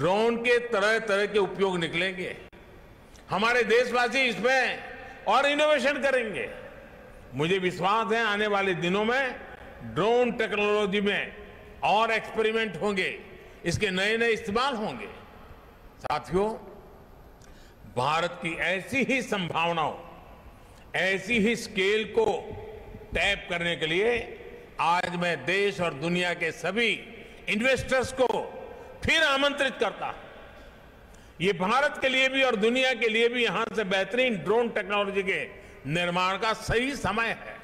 Drone के तरह तरह के उपयोग निकलेंगे। हमारे देशवासी इसमें और इनोवेशन करेंगे। मुझे विश्वास है आने वाले दिनों में ड्रोन टेक्नोलॉजी में और एक्सपेरिमेंट होंगे, इसके नए नए इस्तेमाल होंगे। साथियों, भारत की ऐसी ही संभावनाओं, ऐसी ही स्केल को टैप करने के लिए आज मैं देश और दुनिया के सभी इन्वेस्टर्स को फिर आमंत्रित करता हूं। ये भारत के लिए भी और दुनिया के लिए भी यहां से बेहतरीन ड्रोन टेक्नोलॉजी के निर्माण का सही समय है।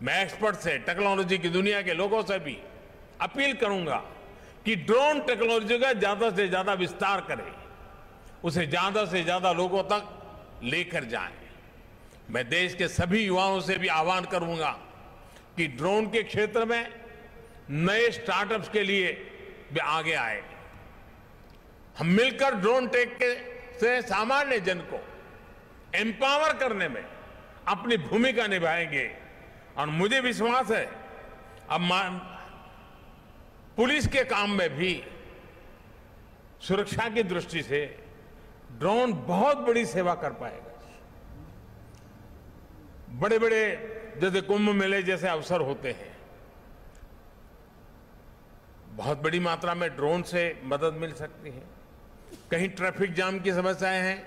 मैं एक्सपर्ट से, टेक्नोलॉजी की दुनिया के लोगों से भी अपील करूंगा कि ड्रोन टेक्नोलॉजी का ज्यादा से ज्यादा विस्तार करें, उसे ज्यादा से ज्यादा लोगों तक लेकर जाएं। मैं देश के सभी युवाओं से भी आह्वान करूंगा कि ड्रोन के क्षेत्र में नए स्टार्टअप्स के लिए भी आगे आए। हम मिलकर ड्रोन टेक से सामान्य जन को एम्पावर करने में अपनी भूमिका निभाएंगे। और मुझे विश्वास है अब पुलिस के काम में भी सुरक्षा की दृष्टि से ड्रोन बहुत बड़ी सेवा कर पाएगा। बड़े बड़े जैसे कुंभ मेले जैसे अवसर होते हैं, बहुत बड़ी मात्रा में ड्रोन से मदद मिल सकती है। कहीं ट्रैफिक जाम की समस्याएं हैं,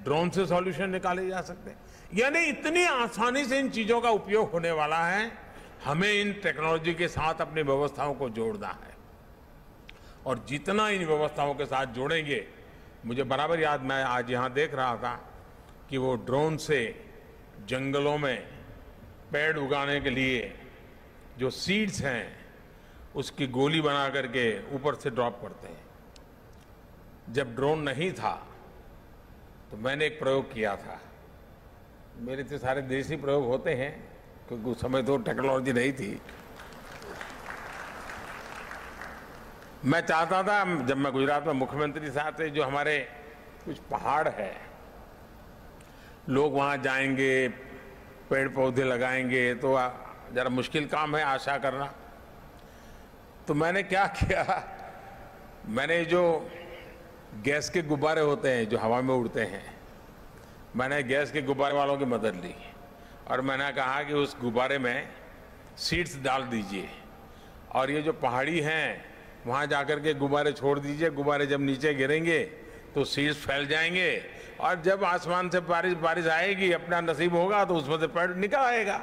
ड्रोन से सॉल्यूशन निकाले जा सकते हैं। यानी इतनी आसानी से इन चीजों का उपयोग होने वाला है। हमें इन टेक्नोलॉजी के साथ अपनी व्यवस्थाओं को जोड़ना है, और जितना इन व्यवस्थाओं के साथ जोड़ेंगे, मुझे बराबर याद, मैं आज यहां देख रहा था कि वो ड्रोन से जंगलों में पेड़ उगाने के लिए जो सीड्स हैं उसकी गोली बना करके ऊपर से ड्रॉप करते हैं। जब ड्रोन नहीं था तो मैंने एक प्रयोग किया था। मेरे तो सारे देसी प्रयोग होते हैं क्योंकि उस समय तो टेक्नोलॉजी नहीं थी। मैं चाहता था, जब मैं गुजरात में मुख्यमंत्री साहब थे, जो हमारे कुछ पहाड़ है, लोग वहां जाएंगे, पेड़ पौधे लगाएंगे, तो जरा मुश्किल काम है आशा करना। तो मैंने क्या किया, मैंने जो गैस के गुब्बारे होते हैं जो हवा में उड़ते हैं, मैंने गैस के गुब्बारे वालों की मदद ली और मैंने कहा कि उस गुब्बारे में सीड्स डाल दीजिए और ये जो पहाड़ी हैं वहाँ जाकर के गुब्बारे छोड़ दीजिए। गुब्बारे जब नीचे गिरेंगे तो सीड्स फैल जाएंगे और जब आसमान से बारिश आएगी, अपना नसीब होगा तो उसमें से पेड़ निकल आएगा।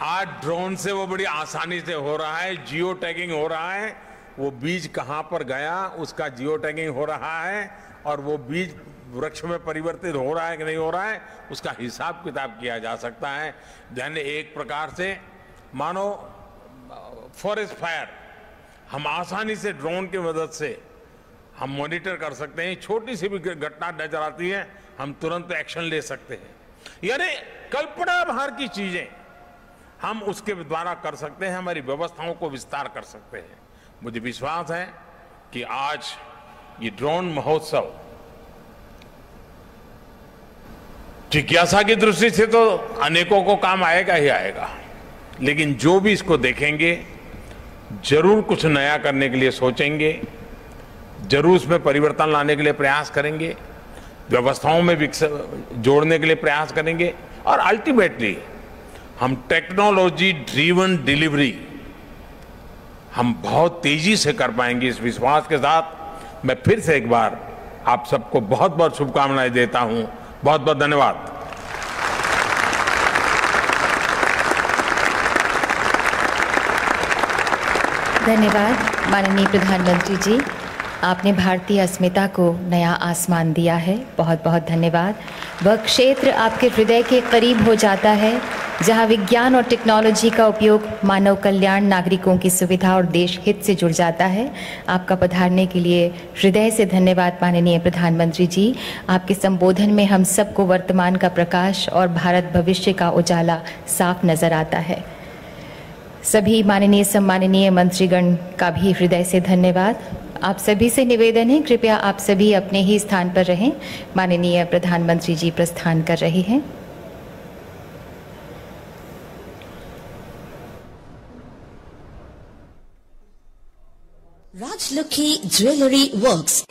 आज ड्रोन से वो बड़ी आसानी से हो रहा है, जियो टैगिंग हो रहा है। वो बीज कहाँ पर गया उसका जियो टैगिंग हो रहा है और वो बीज वृक्ष में परिवर्तित हो रहा है कि नहीं हो रहा है उसका हिसाब किताब किया जा सकता है। यानी एक प्रकार से मानो फॉरेस्ट फायर हम आसानी से ड्रोन की मदद से हम मॉनिटर कर सकते हैं। छोटी सी भी घटना नजर आती है, हम तुरंत एक्शन ले सकते हैं। यानी कल्पना बाहर की चीजें हम उसके द्वारा कर सकते हैं, हमारी व्यवस्थाओं को विस्तार कर सकते हैं। मुझे विश्वास है कि आज ये ड्रोन महोत्सव जिज्ञासा की दृष्टि से तो अनेकों को काम आएगा ही आएगा, लेकिन जो भी इसको देखेंगे जरूर कुछ नया करने के लिए सोचेंगे, जरूर उसमें परिवर्तन लाने के लिए प्रयास करेंगे, व्यवस्थाओं में जोड़ने के लिए प्रयास करेंगे और अल्टीमेटली हम टेक्नोलॉजी ड्रिवन डिलीवरी हम बहुत तेजी से कर पाएंगे। इस विश्वास के साथ मैं फिर से एक बार आप सबको बहुत बहुत शुभकामनाएं देता हूं। बहुत बहुत धन्यवाद। धन्यवाद माननीय प्रधानमंत्री जी, आपने भारतीय अस्मिता को नया आसमान दिया है। बहुत बहुत धन्यवाद। वह क्षेत्र आपके हृदय के करीब हो जाता है जहां विज्ञान और टेक्नोलॉजी का उपयोग मानव कल्याण, नागरिकों की सुविधा और देश हित से जुड़ जाता है। आपका पधारने के लिए हृदय से धन्यवाद माननीय प्रधानमंत्री जी। आपके संबोधन में हम सबको वर्तमान का प्रकाश और भारत भविष्य का उजाला साफ नजर आता है। सभी माननीय सम्माननीय मंत्रीगण का भी हृदय से धन्यवाद। आप सभी से निवेदन है, कृपया आप सभी अपने ही स्थान पर रहें। माननीय प्रधानमंत्री जी प्रस्थान कर रहे हैं। Rajlakshmi Jewellery Works,